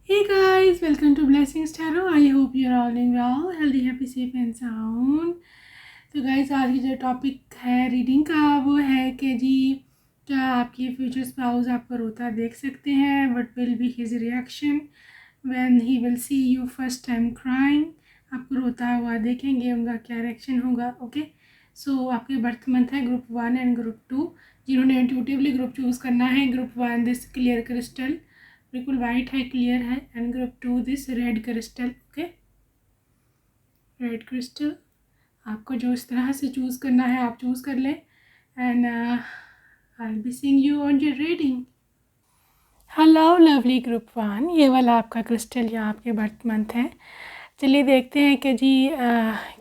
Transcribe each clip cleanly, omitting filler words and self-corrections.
Hey guys, welcome to Blessings Tarot. I hope you're all doing well, healthy, happy, safe and sound. तो guys आज की जो topic है reading का वो है कि जी क्या आपके फ्यूचर स्पाउस आपको रोता देख सकते हैं? What will be his reaction when he will see you first time crying? आपको रोता हुआ देखेंगे, उनका क्या रिएक्शन होगा? ओके, सो आपके बर्थ मंथ है ग्रुप 1 एंड ग्रुप 2। जिन्होंने इंट्यूटिवली ग्रुप चूज़ करना है, ग्रुप 1 दिस क्लियर क्रिस्टल बिल्कुल वाइट है, क्लियर है, and group 2 this red crystal. Okay, red crystal आपको जो इस तरह से चूज़ करना है आप चूज़ कर लें and I will be seeing you on your reading. Hello lovely group 1, ये वाला आपका क्रिस्टल या आपके बर्थ मंथ है। चलिए देखते हैं कि जी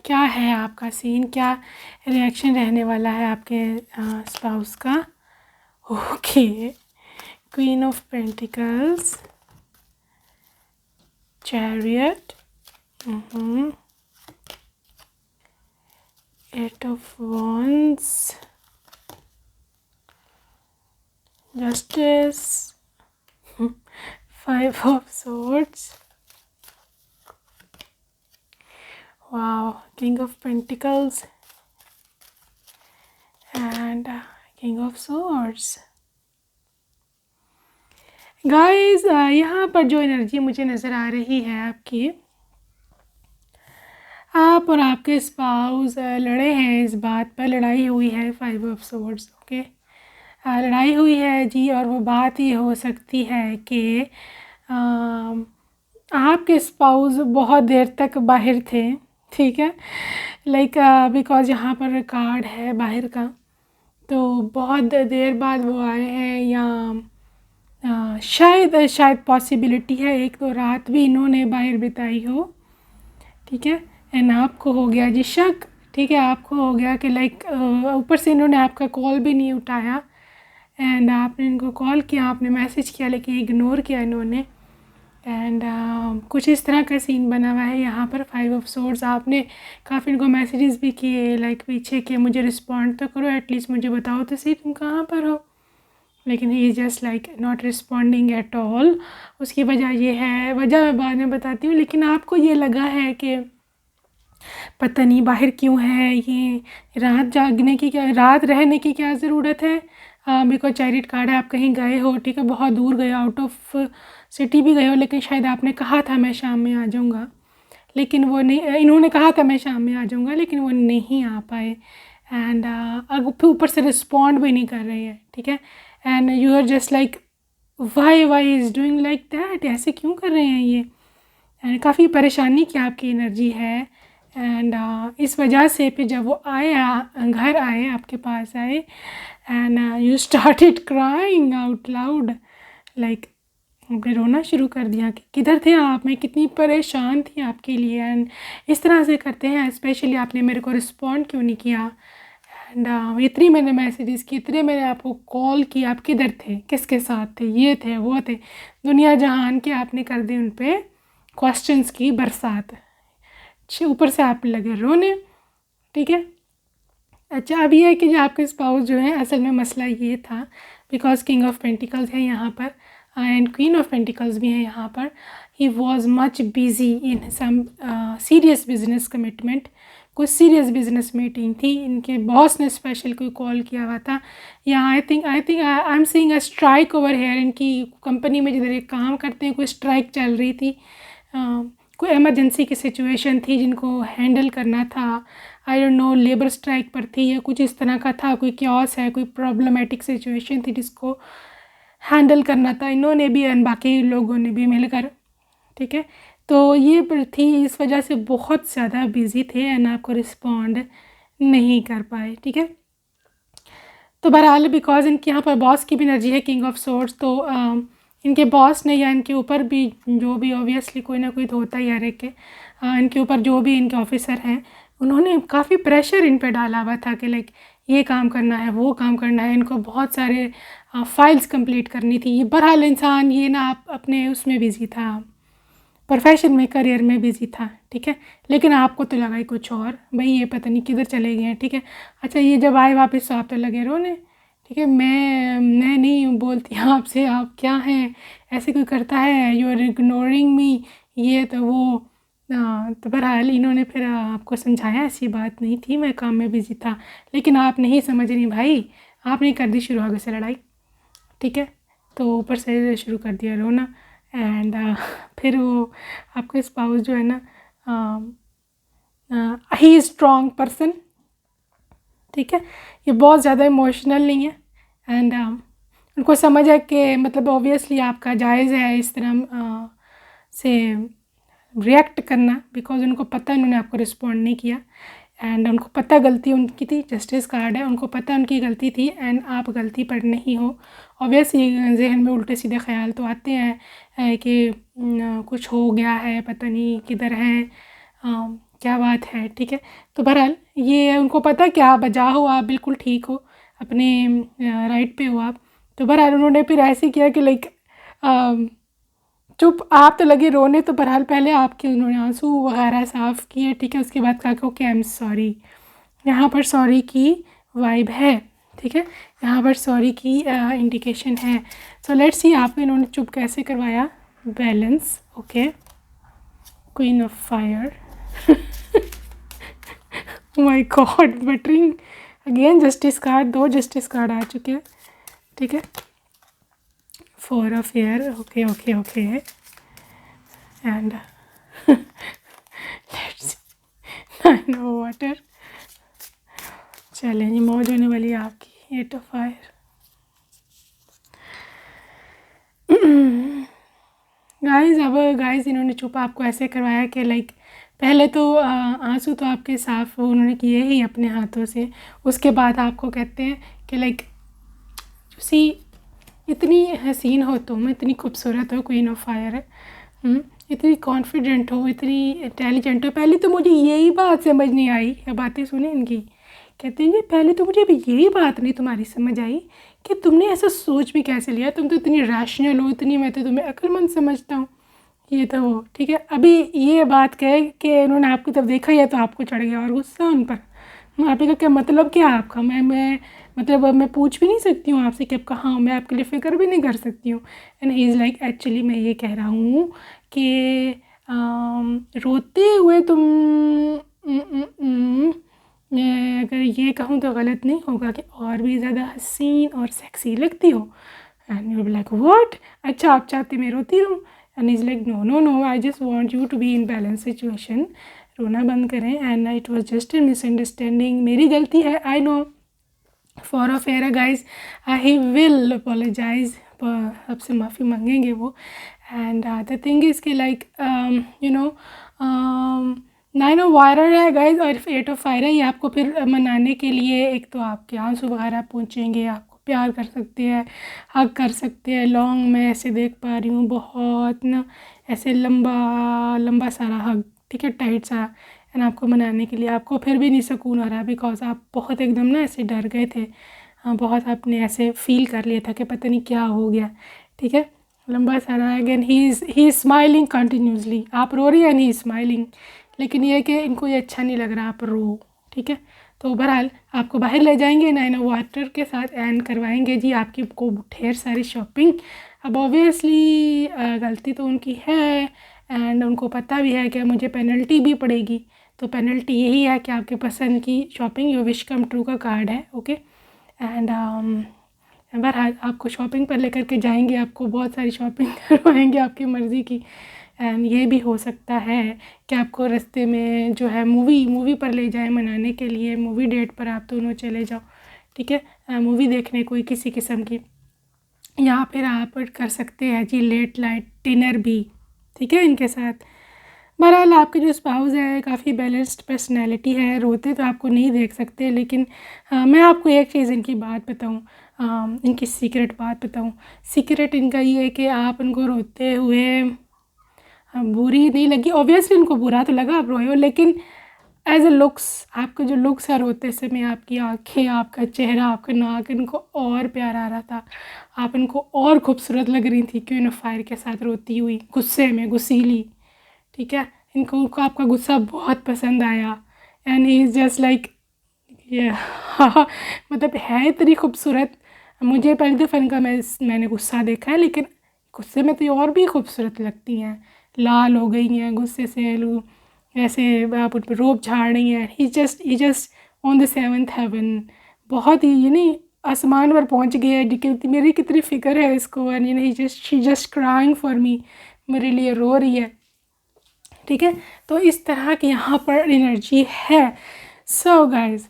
क्या है आपका सीन, क्या रिएक्शन रहने वाला है आपके स्पाउस का। Okay, queen of pentacles, chariot, Eight of Wands, Justice, Five of Swords, wow, King of Pentacles and King of Swords. Guys यहाँ पर जो एनर्जी मुझे नज़र आ रही है आपकी, आप और आपके स्पाउस लड़े हैं, इस बात पर लड़ाई हुई है। फाइव ऑफ सोर्ड्स, ओके, लड़ाई हुई है जी। और वो बात ये हो सकती है कि आपके स्पाउस बहुत देर तक बाहर थे, ठीक है, लाइक बिकॉज यहाँ पर कार्ड है बाहर का, तो बहुत देर बाद वो आए हैं, या शायद पॉसिबिलिटी है एक दो रात भी इन्होंने बाहर बिताई हो, ठीक है। एंड आपको हो गया जी शक, ठीक है, आपको हो गया कि लाइक ऊपर से इन्होंने आपका कॉल भी नहीं उठाया एंड आपने इनको कॉल किया, आपने मैसेज किया लेकिन इग्नोर किया इन्होंने। एंड कुछ इस तरह का सीन बना हुआ है यहाँ पर। फाइव ऑफ सोर्ड्स, आपने काफ़ी इनको मैसेजेस भी किए लाइक पीछे कि मुझे रिस्पॉन्ड तो करो, एटलीस्ट मुझे बताओ तो सही तुम कहाँ पर हो, लेकिन he is just like not responding at all. उसकी वजह ये है, वजह मैं बाद में बताती हूँ, लेकिन आपको ये लगा है कि पता नहीं बाहर क्यों है ये, रात जागने की क्या, रात रहने की क्या ज़रूरत है। बिकॉज चैरिट कार्ड है, आप कहीं गए हो, ठीक है, बहुत दूर गए, आउट ऑफ सिटी भी गए हो, लेकिन शायद आपने कहा था मैं शाम में आ जाऊँगा, लेकिन वो नहीं, इन्होंने कहा था मैं शाम में आ जाऊँगा लेकिन वो नहीं आ पाए। एंड फिर ऊपर से रिस्पॉन्ड भी नहीं कर रहे हैं, ठीक है। And you are just like why is doing like that, ऐसे क्यों कर रहे हैं ये। एंड काफ़ी परेशानी की आपकी एनर्जी है। एंड इस वजह से फिर जब वो आए, घर आए, आपके पास आए, and you started crying out loud, like आपने रोना शुरू कर दिया कि किधर थे आप, मैं कितनी परेशान थी आपके लिए। एंड इस तरह से करते हैं, स्पेशली आपने मेरे को रिस्पॉन्ड क्यों नहीं किया। एंड इतनी मैंने मैसेजेस की, इतने मैंने आपको कॉल किया, आप किधर थे, किसके साथ थे, ये थे वो थे, दुनिया जहान के आपने कर दी उन पर क्वेश्चंस की बरसात। ऊपर से आप लगे रोने, ठीक है। अच्छा, अब ये है कि जो आपके स्पाउस जो है, असल में मसला ये था, बिकॉज किंग ऑफ पेंटिकल्स है यहाँ पर एंड क्वीन ऑफ पेंटिकल्स भी है यहाँ पर। He was much busy in some serious business commitment, कुछ सीरियस बिजनेस मीटिंग थी, इनके बॉस ने स्पेशल कोई कॉल किया हुआ था, या I think I am seeing a strike over here. इनकी कंपनी में जिधर ये काम करते हैं कोई स्ट्राइक चल रही थी, कोई इमरजेंसी की सिचुएशन थी जिनको हैंडल करना था, I don't know labour strike पर थी या कुछ इस तरह का था, कोई क्योस है, कोई प्रॉब्लमेटिक सिचुएशन थी जिसको हैंडल करना था इन्होंने भी और बाकी लोगों ने भी मिलकर, ठीक है। तो ये थी, इस वजह से बहुत ज़्यादा बिजी थे एंड आपको रिस्पॉन्ड नहीं कर पाए, ठीक है। तो बहरहाल बिकॉज इनके यहाँ पर बॉस की भी एनर्जी है, किंग ऑफ सोर्ड्स, तो इनके बॉस ने या इनके ऊपर भी जो भी ऑब्वियसली कोई ना कोई तो होता ही है रह के, इनके ऊपर जो भी इनके ऑफिसर हैं उन्होंने काफ़ी प्रेशर इन पे डाला हुआ था कि लाइक ये काम करना है, वो काम करना है, इनको बहुत सारे फाइल्स कंप्लीट करनी थी। ये बहरहाल इंसान ये ना आप अपने उसमें बिज़ी था, प्रोफेशन में, करियर में बिज़ी था, ठीक है। लेकिन आपको तो लगा ही कुछ और, भाई ये पता नहीं किधर चले गए हैं, ठीक है। अच्छा, ये जब आए वापस तो आप तो लगे रोने ठीक है, मैं नहीं बोलती आपसे आप क्या हैं, ऐसे कोई करता है, यू आर इग्नोरिंग मी, ये तो वो। तो बहरहाल इन्होंने फिर आपको समझाया ऐसी बात नहीं थी, मैं काम में बिजी था, लेकिन आप नहीं समझ रही भाई, आपने कर दी शुरू आगे से लड़ाई। ठीक है, तो ऊपर से शुरू कर दिया रोना। एंड फिर वो आपका स्पाउस जो है ना, ही इज़ स्ट्रॉन्ग पर्सन। ठीक है, ये बहुत ज़्यादा इमोशनल नहीं है। एंड उनको समझ है कि मतलब ऑब्वियसली आपका जायज़ है इस तरह से रिएक्ट करना, बिकॉज उनको पता है उन्होंने आपको रिस्पॉन्ड नहीं किया, एंड उनको पता गलती उनकी थी, जस्टिस कार्ड है, उनको पता उनकी गलती थी एंड आप गलती पर नहीं हो। ऑब्वियसली जहन में उल्टे सीधे ख्याल तो आते हैं कि कुछ हो गया है, पता नहीं किधर है, क्या बात है। ठीक है, तो बहरहाल ये उनको पता कि आप बजा हो, आप बिल्कुल ठीक हो, अपने राइट पे हो आप। तो बहरहाल उन्होंने फिर ऐसे किया कि लाइक चुप, आप तो लगे रोने, तो बहरहाल पहले आपके उन्होंने आंसू वगैरह साफ़ किए। ठीक है, उसके बाद कहा कि ओके आई एम सॉरी, यहाँ पर सॉरी की वाइब है। ठीक है, यहाँ पर सॉरी की इंडिकेशन है। सो लेट्स सी आपको इन्होंने चुप कैसे करवाया। Balance, okay, queen of fire, my god, buttering again, justice card, 2 justice card आ चुके हैं। ठीक है, 4 of air, okay okay okay, and let's 9 of water. चलें जी, मौज होने वाली है आपकी। 8 ऑफ फायर। गाइस, अब गाइस इन्होंने चुप आपको ऐसे करवाया कि लाइक पहले तो आंसू तो आपके साफ उन्होंने किए ही अपने हाथों से, उसके बाद आपको कहते हैं कि लाइक सी इतनी हसीन हो तुम, इतनी खूबसूरत हो, क्वीन ऑफ फायर है, इतनी कॉन्फिडेंट हो, इतनी इंटेलिजेंट हो। पहले तो मुझे यही बात समझ नहीं आई, बातें सुने इनकी, कहते हैं कि पहले तो मुझे अभी यही बात नहीं तुम्हारी समझ आई कि तुमने ऐसा सोच भी कैसे लिया, तुम तो इतनी रैशनल हो, इतनी, मैं तो तुम्हें अक्लमंद समझता हूँ, ये तो वो। ठीक है, अभी ये बात कहे कि उन्होंने आपकी तरफ देखा है तो आपको चढ़ गया और गुस्सा उन पर। आपने कहा क्या मतलब, क्या आपका, मैं मतलब अब मैं पूछ भी नहीं सकती हूँ आपसे कि अब कहाँ हूँ, मैं आपके लिए फ़िक्र भी नहीं कर सकती हूँ। And he is like actually मैं ये कह रहा हूँ कि रोते हुए तुम मैं अगर ये कहूँ तो गलत नहीं होगा कि और भी ज़्यादा हसीन और सेक्सी लगती हो। And you be like what, अच्छा आप चाहते मैं रोती रहूँ। And is like no no no, I just want you to be in balance situation, रोना बंद करें। And it was just a misunderstanding, मेरी गलती है, I know. Four of air guys, I will apologise, आपसे माफ़ी मांगेंगे वो। एंड द थिंग इज़ कि like you know 9 of fire है गाइज और 8 ऑफ फायर है। ये आपको फिर मनाने के लिए एक तो आपके आंसू वगैरह पहुँचेंगे, आपको प्यार कर सकते हैं, हग कर सकते हैं लॉन्ग, मैं ऐसे देख पा रही हूँ बहुत ना, ऐसे लंबा लंबा सारा हग, ठीक है, टाइट सा। एंड आपको मनाने के लिए आपको फिर भी नहीं सुकून आ रहा, बिकॉज आप बहुत एकदम ना ऐसे डर गए थे, हाँ बहुत आपने ऐसे फील कर लिया था कि पता नहीं क्या हो गया। ठीक है, लंबा सारा। Again he is smiling continuously, आप रो रही हैं एंड ही इज़ स्माइलिंग, लेकिन ये है कि इनको ये अच्छा नहीं लग रहा आप रो। ठीक है, तो बहरहाल आपको बाहर ले जाएंगे 9 ऑफ वाटर के साथ एंड करवाएंगे जी आपकी को ढेर सारी शॉपिंग। अब ऑब्वियसली गलती तो उनकी है एंड उनको पता भी है कि मुझे पेनल्टी भी पड़ेगी, तो पेनल्टी यही है कि आपके पसंद की shopping, your wish come true का कार्ड है। ओके, एंड बहरहाल आपको शॉपिंग पर लेकर के जाएंगे, आपको बहुत सारी शॉपिंग करवाएंगे आपकी मर्ज़ी की। एंड ये भी हो सकता है कि आपको रास्ते में जो है मूवी पर ले जाएं मनाने के लिए, मूवी डेट पर आप दोनों चले जाओ। ठीक है, मूवी देखने कोई किसी किस्म की, या फिर आप कर सकते हैं जी लेट नाइट डिनर भी। ठीक है, इनके साथ। बहरहाल आपके जो स्पाउस है काफ़ी बैलेंस्ड पर्सनैलिटी है, रोते तो आपको नहीं देख सकते, लेकिन मैं आपको एक चीज़ इनकी बात बताऊँ, इनकी सीक्रेट बात बताऊँ। सीक्रेट इनका ये है कि आप इनको रोते हुए बुरी नहीं लगी, ऑब्वियसली इनको बुरा तो लगा आप रोए हो, लेकिन एज ए लुक्स, आपके जो लुक्स है रोते समय, आपकी आँखें, आपका चेहरा, आपका नाक, इनको और प्यार आ रहा था, आप इनको और खूबसूरत लग रही थी क्वीन ऑफ फायर के साथ रोती हुई, गुस्से में, गुस्सीली। ठीक है, इनको आपका गुस्सा बहुत पसंद आया and he is just like ये मतलब है इतनी खूबसूरत, मुझे पहली दफ़ा इनका मैंने गुस्सा देखा है, लेकिन गुस्से में तो ये और भी खूबसूरत लगती हैं, लाल हो गई हैं गुस्से से, ऐसे आप उन पर रोब झाड़ रही हैं। ही just on the 7th heaven, बहुत ही यानी आसमान पर पहुंच गया है कि मेरी कितनी फ़िक्र है इसको, and she just crying for me, मेरे लिए रो रही है। ठीक है, तो इस तरह की यहाँ पर एनर्जी है। सो गाइज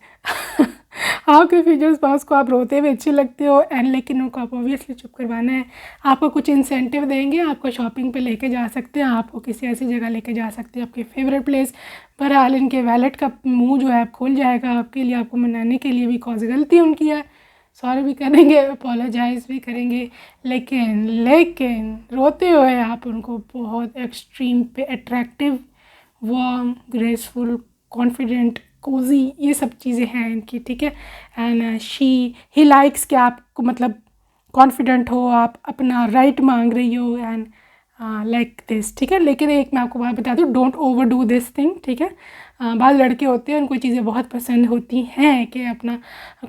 आपके फ्यूचर स्पाउस को आप रोते हुए अच्छे लगते हो, एंड लेकिन उनको आप ऑब्वियसली चुप करवाना है। आपको कुछ इंसेंटिव देंगे, आपको शॉपिंग पे लेके जा सकते हैं, आपको किसी ऐसी जगह लेके जा सकते हैं, आपके फेवरेट प्लेस। बहरहाल इनके वैलेट का मुंह जो है खुल जाएगा आपके लिए, आपको मनाने के लिए, बिकॉज गलती उनकी है, सॉरी भी करेंगे, अपोलोजाइज़ भी करेंगे, लेकिन रोते हुए आप उनको बहुत एक्सट्रीम पे attractive, warm, graceful, confident, cosy, ये सब चीज़ें हैं इनकी। ठीक है, एंड ही लाइक्स कि आपको मतलब कॉन्फिडेंट हो, आप अपना राइट मांग रही हो, एंड लाइक दिस। ठीक है, लेकिन एक मैं आपको बात बता दूँ, don't over do this thing. ठीक है, बाद लड़के होते हैं उनको चीज़ें बहुत पसंद होती हैं कि अपना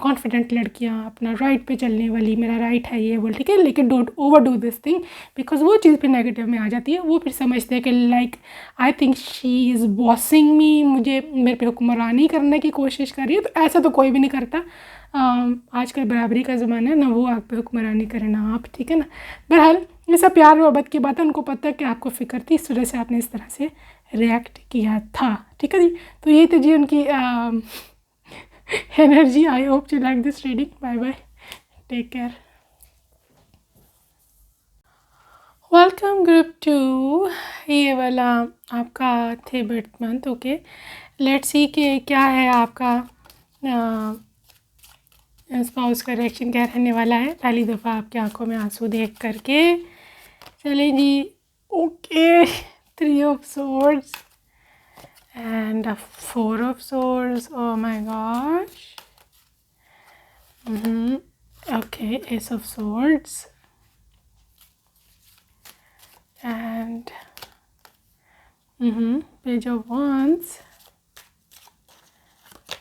कॉन्फिडेंट लड़कियां अपना राइट पे चलने वाली, मेरा राइट है ये बोल। ठीक है, लेकिन don't over do this thing, because वो चीज़ फिर नेगेटिव में आ जाती है। वो फिर समझते हैं कि like I think she is bossing me, मुझे मेरे पे हुक्मरानी करने की कोशिश कर रही है। तो ऐसा तो कोई भी नहीं करता, आजकल बराबरी का ज़माना है ना, वो आप पे हुक्मरानी करे ना आप। ठीक है ना, बहरहाल ये सब प्यार मोहब्बत की बात है, उनको पता है कि आपको फ़िक्र थी, इस वजह से आपने इस तरह से रिएक्ट किया था। ठीक है जी, तो यही तो जी उनकी energy. I hope you like this reading. Bye bye, take care. Welcome group 2, ये वाला आपका the birth month. Okay, let's see कि क्या है आपका स्पाउस का रिएक्शन क्या रहने वाला है। पहली दफ़ा आपकी आंखों में आंसू देख करके चले जी। Okay, 3 of swords and a 4 of swords. Oh my gosh. Okay, Ace of Swords and Page of Wands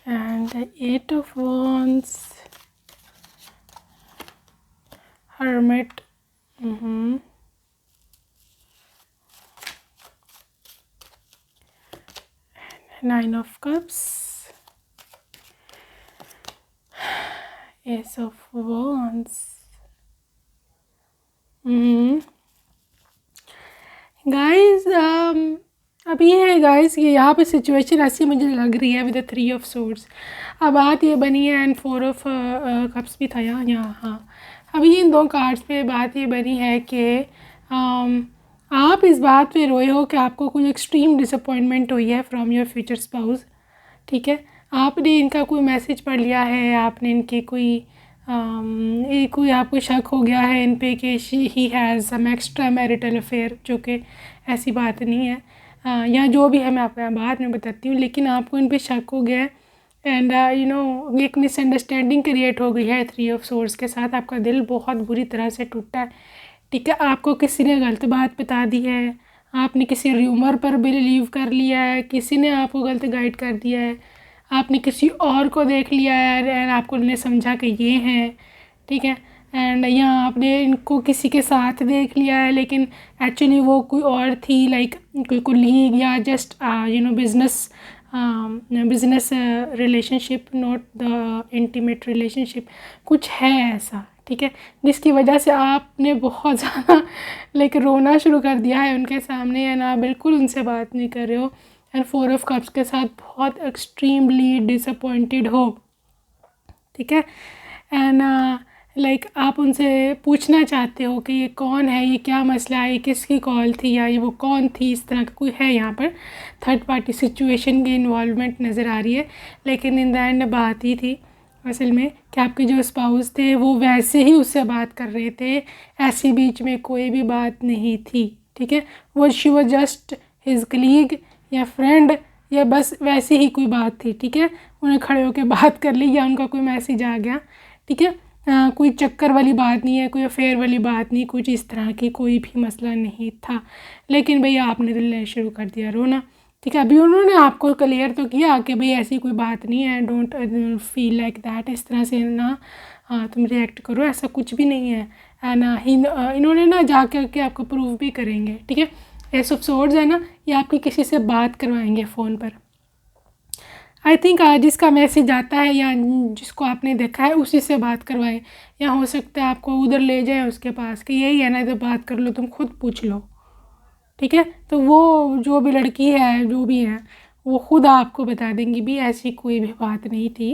and the 8 of Wands, Hermit, 9 of Cups, Ace of Wands. Guys अब ये है गाइस, ये यहाँ पे सिचुएशन ऐसी मुझे लग रही है विद द 3 of Swords। अब बात ये बनी है, एंड 4 of Cups भी था यहाँ। हाँ, अभी इन 2 कार्ड्स पे बात ये बनी है कि आप इस बात पे रोए हो कि आपको कोई एक्सट्रीम डिसअपॉइंटमेंट हुई है फ्रॉम योर फ्यूचर स्पाउस। ठीक है, आपने इनका कोई मैसेज पढ़ लिया है, आपने इनके कोई आपको शक हो गया है इन पे कि he has some extra marital affair, जो कि ऐसी बात नहीं है, या जो भी है मैं आपको बाद में बताती हूँ, लेकिन आपको इन पे शक हो गया है, एंड एक मिसअंडरस्टैंडिंग क्रिएट हो गई है 3 of Swords के साथ। आपका दिल बहुत बुरी तरह से टूटा है। ठीक है, आपको किसी ने गलत बात बता दी है, आपने किसी र्यूमर पर बिलीव कर लिया है, किसी ने आपको गलत गाइड कर दिया है, आपने किसी और को देख लिया है एंड आपको ने समझा कि ये हैं। ठीक है, एंड या आपने इनको किसी के साथ देख लिया है, लेकिन एक्चुअली वो कोई और थी, लाइक कोई कुलीग या just business relationship, not the intimate relationship, कुछ है ऐसा। ठीक है, जिसकी वजह से आपने बहुत ज़्यादा लाइक रोना शुरू कर दिया है उनके सामने, एंड आप बिल्कुल उनसे बात नहीं कर रहे हो, एंड 4 of Cups के साथ बहुत एक्सट्रीमली डिसअपॉइंटेड हो। ठीक है, एंड लाइक आप उनसे पूछना चाहते हो कि ये कौन है, ये क्या मसला है, ये किसकी कॉल थी, या ये वो कौन थी, इस तरह का कोई है यहाँ पर थर्ड पार्टी सिचुएशन की इन्वॉल्वमेंट नज़र आ रही है। लेकिन इन द एंड बात ही थी असल में कि आपके जो स्पाउस थे वो वैसे ही उससे बात कर रहे थे, ऐसी बीच में कोई भी बात नहीं थी। ठीक है, वो she was just his colleague या फ्रेंड, या बस वैसी ही कोई बात थी। ठीक है, उन्हें खड़े होकर बात कर ली, या उनका कोई मैसेज आ गया। ठीक है, कोई चक्कर वाली बात नहीं है, कोई अफेयर वाली बात नहीं, कुछ इस तरह की कोई भी मसला नहीं था। लेकिन भैया आपने दिल शुरू कर दिया रोना। ठीक है, अभी उन्होंने आपको क्लियर तो किया कि भाई ऐसी कोई बात नहीं है, डोंट फील लाइक दैट, इस तरह से ना हाँ तुम रिएक्ट करो, ऐसा कुछ भी नहीं है। एंड इन्होंने ना जा कर के आपको प्रूव भी करेंगे, ठीक है। एस ऑफ सोर्ड्स है ना, ये आपकी किसी से बात करवाएंगे फ़ोन पर। आई थिंक जिसका मैसेज आता है या जिसको आपने देखा है उसी से बात करवाएं, या हो सकता है आपको उधर ले जाए उसके पास कि यही है ना, तो बात कर लो, तुम खुद पूछ लो, ठीक है। तो वो जो भी लड़की है जो भी है वो खुद आपको बता देंगी भी ऐसी कोई भी बात नहीं थी,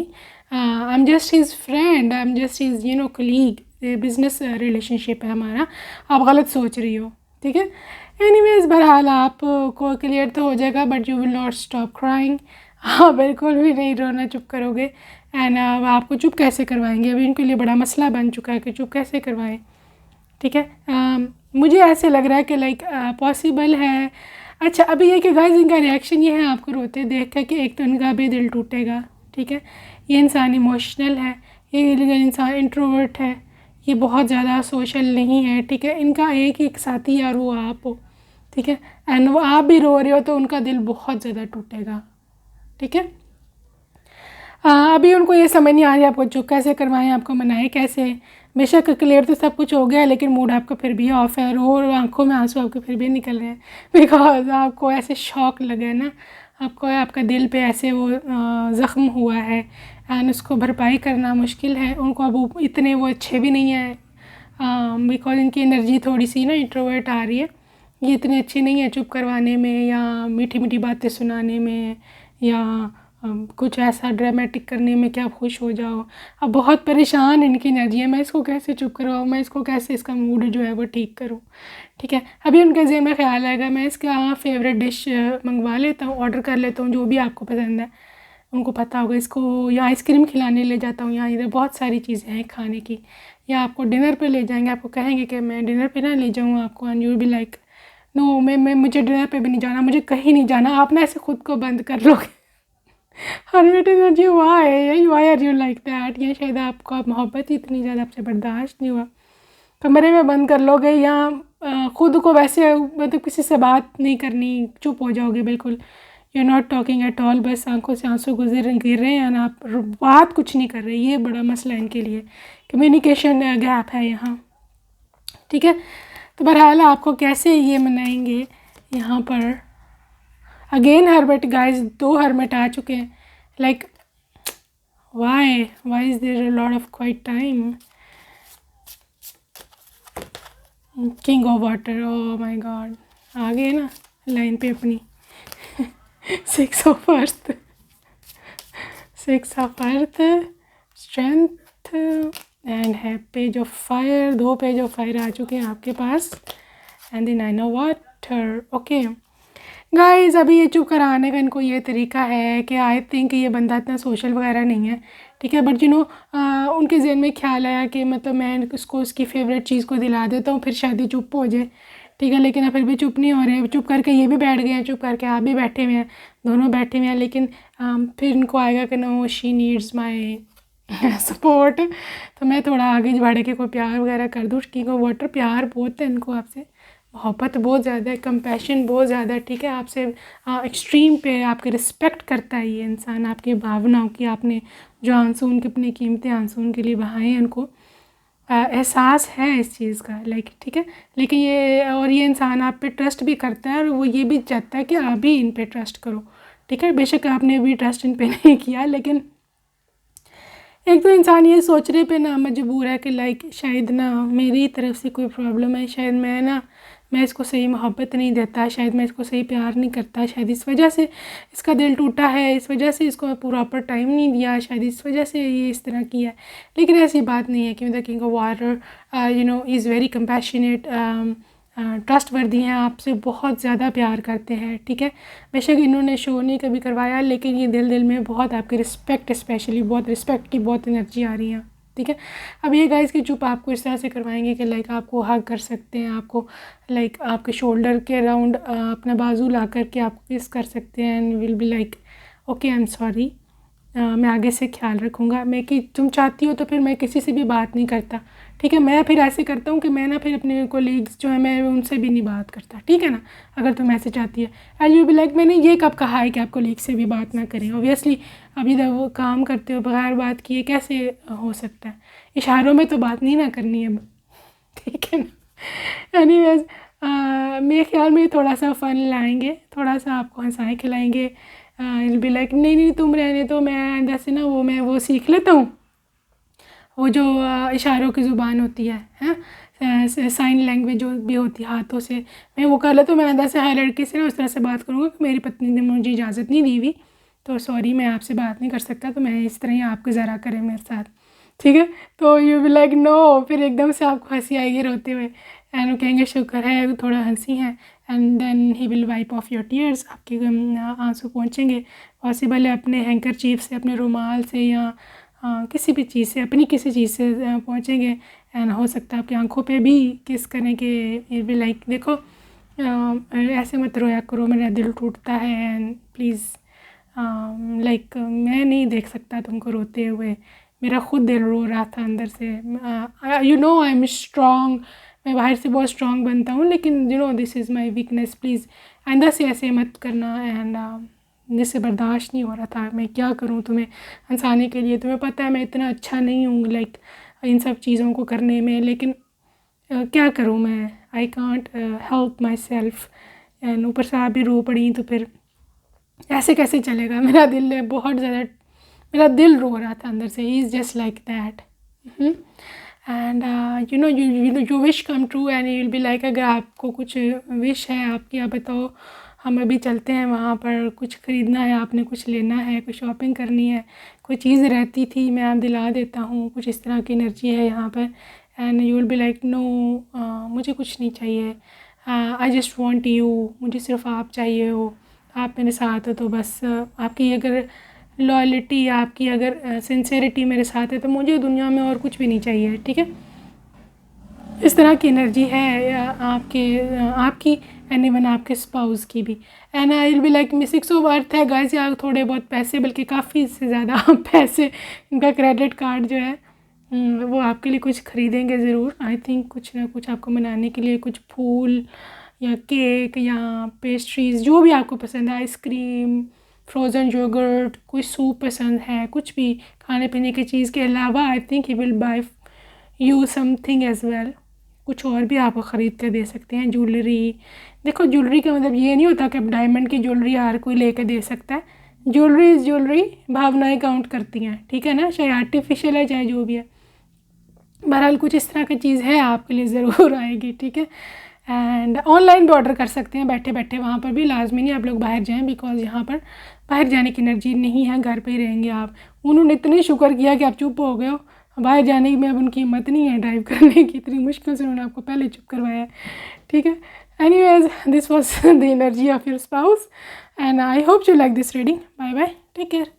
I am just his friend, I am just his colleague, business relationship है हमारा, आप गलत सोच रही हो, ठीक है। एनीवेज बहरहाल आपको क्लियर तो हो जाएगा, but you will not stop crying, हाँ बिल्कुल भी नहीं रोना चुप करोगे। एंड आपको चुप कैसे करवाएंगे, अभी इनके लिए बड़ा मसला बन चुका है कि चुप कैसे करवाएं, ठीक है। मुझे ऐसे लग रहा है कि लाइक पॉसिबल है। अच्छा अभी ये कि गाइस इनका रिएक्शन ये है आपको रोते देख कर कि एक तो इनका भी दिल टूटेगा, ठीक है। ये इंसान इमोशनल है, ये इंसान इंट्रोवर्ट है, ये बहुत ज़्यादा सोशल नहीं है, ठीक है। इनका एक साथी यार वो आप हो, ठीक है। एंड वो आप भी रो रहे हो तो उनका दिल बहुत ज़्यादा टूटेगा, ठीक है। अभी उनको ये समझ नहीं आ रही आपको चुप कैसे करवाएं, आपको मनाएं कैसे। बेशक क्लियर तो सब कुछ हो गया है, लेकिन मूड आपका फिर भी ऑफ है, और आंखों में आंसू आपके फिर भी निकल रहे हैं, बिकॉज आपको ऐसे शॉक लगे ना, आपको आपका दिल पे ऐसे वो ज़ख्म हुआ है, एंड उसको भरपाई करना मुश्किल है। उनको अब इतने वो अच्छे भी नहीं है, बिकॉज इनकी एनर्जी थोड़ी सी ना इंट्रोवर्ट आ रही है, ये इतने अच्छे नहीं है चुप करवाने में या मीठी मीठी बातें सुनाने में, या कुछ ऐसा ड्रामेटिक करने में कि आप खुश हो जाओ। अब बहुत परेशान इनकी एनर्जी है, मैं इसको कैसे चुप करवाऊँ, मैं इसको कैसे इसका मूड जो है वो ठीक करूँ, ठीक है। अभी उनके ज़हन में ख्याल आएगा मैं इसका फेवरेट डिश मंगवा लेता हूँ, ऑर्डर कर लेता हूँ, जो भी आपको पसंद है। उनको पता होगा इसको, या आइसक्रीम खिलाने ले जाता हूँ, या इधर बहुत सारी चीज़ें हैं खाने की, या आपको डिनर पे ले जाएंगे, आपको कहेंगे कि मैं डिनर पे ना ले जाऊँ आपको, and you will be like no, मैं मुझे डिनर पे भी नहीं जाना, मुझे कहीं नहीं जाना, आप ना ऐसे खुद को बंद कर लोगे। Hermit energy why are you like that, या शायद आपको आप मोहब्बत ही इतनी ज़्यादा आपसे बर्दाश्त नहीं हुआ, कमरे में बंद कर लोगे, या ख़ुद को वैसे मतलब किसी से बात नहीं करनी, चुप हो जाओगे बिल्कुल, you are not talking at all, बस आंखों से आंसू गिर रहे हैं ना, आप बात कुछ नहीं कर रहे। ये बड़ा मसला है इनके लिए, कम्युनिकेशन गैप है यहाँ, ठीक है। तो बहरहाल आपको कैसे ये मनाएंगे यहाँ पर। अगेन हर्मिट गाइस, 2 हर्मिट आ चुके हैं, like why is there a lot of quiet time. King of water, oh my god, आ गए ना लाइन पे अपनी। 6 of earth, 6 of earth, strength and है page of fire, 2 page of fire आ चुके हैं आपके पास, and then 9 of water. Okay guys, अभी ये चुप कराने का इनको ये तरीका है कि आई थिंक ये बंदा इतना सोशल वगैरह नहीं है, ठीक है। बट उनके ज़हन में ख्याल आया कि मतलब मैं उसको उसकी फेवरेट चीज़ को दिला देता हूँ, फिर शायद ये चुप हो जाए, ठीक है। लेकिन फिर भी चुप नहीं हो रहे, चुप करके ये भी बैठ गए हैं, चुप करके आप भी बैठे हुए हैं, दोनों बैठे हुए हैं। लेकिन फिर इनको आएगा कि no, she needs my support, तो मैं थोड़ा आगे बढ़ के कोई प्यार वगैरह कर दूँ। किंग ऑफ वाटर, प्यार बहुत है इनको आपसे, मोहब्बत बहुत ज़्यादा है, कंपैशन बहुत ज़्यादा है, ठीक है। आपसे एक्सट्रीम पे आपकी रिस्पेक्ट करता है ये इंसान, आपकी भावनाओं की, आपने जो आंसू उनके अपने कीमती आंसू उनके लिए बहाए हैं, उनको एहसास है इस चीज़ का, लाइक ठीक है। लेकिन ये इंसान आप पे ट्रस्ट भी करता है, और वो ये भी चाहता है कि आप भी इन पे ट्रस्ट करो, ठीक है। बेशक आपने भी ट्रस्ट इन पे नहीं किया, लेकिन एक तो इंसान ये सोचने पे ना मजबूर है कि लाइक शायद ना मेरी तरफ से कोई प्रॉब्लम है, शायद मैं इसको सही मोहब्बत नहीं देता, शायद मैं इसको सही प्यार नहीं करता, शायद इस वजह से इसका दिल टूटा है, इस वजह से इसको प्रॉपर टाइम नहीं दिया, शायद इस वजह से ये इस तरह किया है। लेकिन ऐसी बात नहीं है, क्योंकि the king of water is very compassionate, trust वर्दी हैं, आपसे बहुत ज़्यादा प्यार करते हैं, ठीक है। बेशक इन्होंने शो नहीं कभी करवाया, लेकिन ये दिल में बहुत आपकी रिस्पेक्ट, स्पेशली बहुत रिस्पेक्ट की बहुत एनर्जी आ रही है, ठीक है। अब ये गाइस की चुप आपको इस तरह से करवाएंगे कि लाइक आपको हग कर सकते हैं, आपको लाइक आपके शोल्डर के अराउंड अपना बाजू ला कर के आपको किस कर सकते हैं, and will be like okay, I am sorry, मैं आगे से ख्याल रखूँगा, मैं कि तुम चाहती हो तो फिर मैं किसी से भी बात नहीं करता, ठीक है। मैं फिर ऐसे करता हूँ कि मैं ना फिर अपने कोलीग्स जो है मैं उनसे भी नहीं बात करता, ठीक है ना। अगर तुम ऐसे चाहती है एंड यू बी लाइक मैंने ये कब कहा है कि आप कोलीग से भी बात ना करें। ऑब्वियसली अभी तक वो काम करते हो बगैर बात किए कैसे हो सकता है। इशारों में तो बात नहीं ना करनी है, ठीक है ना। एनीवेज मेरे ख्याल में थोड़ा सा फ़न लाएंगे, थोड़ा सा आपको हंसाए खिलाएंगे। विल बी लाइक नहीं नहीं तुम रहने दो, मैं अंदर से ना वो सीख लेता हूँ, वो जो इशारों की ज़ुबान होती है हैं, साइन लैंग्वेज जो भी होती है हाथों से, मैं वो कर लेता हूँ। मैं अंदर से हर लड़की से ना उस तरह से बात करूँगा कि मेरी पत्नी ने मुझे इजाज़त नहीं दी हुई, तो सॉरी मैं आपसे बात नहीं कर सकता, तो मैं इस तरह ही आप गुजारा करें मेरे साथ, ठीक है। तो यू बी लाइक नो, फिर एकदम से आपको हंसी आएगी रोते हुए एंड वो कहेंगे शुक्र है थोड़ा हंसी है, and then he will wipe off your tears, आपके आंसू पहुँचेंगे। पॉसिबल है अपने हैंकरचीफ से, अपने रुमाल से या किसी भी चीज़ से, अपनी किसी चीज़ से पहुँचेंगे एंड हो सकता है आपकी आंखों पे भी किस करें कि ये भी लाइक देखो ऐसे मत रोया करो, मेरा दिल टूटता है एंड प्लीज़ लाइक मैं नहीं देख सकता तुमको रोते हुए, मेरा खुद दिल रो रहा था अंदर से। You know I am strong, मैं बाहर से बहुत स्ट्रॉन्ग बनता हूँ लेकिन you know this is my weakness, please अंदर से ऐसे मत करना। एंड जिससे बर्दाश्त नहीं हो रहा था, मैं क्या करूँ तुम्हें हंसाने के लिए, तुम्हें पता है मैं इतना अच्छा नहीं हूँ लाइक इन सब चीज़ों को करने में, लेकिन क्या करूँ मैं, I can't help my self. And ऊपर से आप भी रो पड़ी तो फिर ऐसे कैसे चलेगा। मेरा दिल बहुत ज़्यादा, मेरा दिल रो रहा था अंदर से, he is just like that. And you know you wish come true and you will be like अगर आपको कुछ विश है आपकी, आप बताओ हम अभी चलते हैं वहाँ पर, कुछ ख़रीदना है आपने, कुछ लेना है, कुछ शॉपिंग करनी है, कोई चीज़ रहती थी मैं आप दिला देता हूँ, कुछ इस तरह की एनर्जी है यहाँ पर। And you will be like no मुझे कुछ नहीं चाहिए, आई जस्ट वॉन्ट यू, मुझे सिर्फ आप चाहिए हो, आप मेरे साथ हो तो बस। आपकी अगर लॉयल्टी, आपकी अगर सिंसेरिटी मेरे साथ है तो मुझे दुनिया में और कुछ भी नहीं चाहिए, ठीक है। इस तरह की एनर्जी है आपकी एंड इवन आपके स्पाउस की भी। And I will be like me 6 of अर्थ है गाइस, या थोड़े बहुत पैसे, बल्कि काफ़ी से ज़्यादा पैसे, इनका क्रेडिट कार्ड जो है वो आपके लिए कुछ ख़रीदेंगे ज़रूर। आई थिंक कुछ ना कुछ आपको मनाने के लिए, कुछ फूल या केक या पेस्ट्रीज़ जो भी आपको पसंद है, आइसक्रीम, फ्रोज़न योगर्ट, कोई सूप पसंद है, कुछ भी खाने पीने की चीज़ के अलावा I think he will buy you something as well, कुछ और भी आपको ख़रीद कर दे सकते हैं। ज्वेलरी, देखो ज्वेलरी का मतलब ये नहीं होता कि अब डायमंड की ज्वेलरी हर कोई लेकर दे सकता है। ज्वेलरी इज़ ज्वेलरी, भावनाएं काउंट करती हैं, ठीक है ना, चाहे आर्टिफिशियल है चाहे जो भी है। बहरहाल कुछ इस तरह की चीज़ है आपके लिए ज़रूर आएगी, ठीक है। एंड ऑनलाइन भी ऑर्डर कर सकते हैं बैठे बैठे, वहाँ पर भी लाजमी नहीं आप लोग बाहर जाएं, बिकॉज यहाँ पर बाहर जाने की एनर्जी नहीं है, घर पे ही रहेंगे आप। उन्होंने इतने शुक्र किया कि आप चुप हो गए हो, बाहर जाने की में अब उनकी हिम्मत नहीं है ड्राइव करने की, इतनी मुश्किल से उन्होंने आपको पहले चुप करवाया है, ठीक है। Anyways this was the energy of your spouse and I hope you like this reading. Bye bye, take care.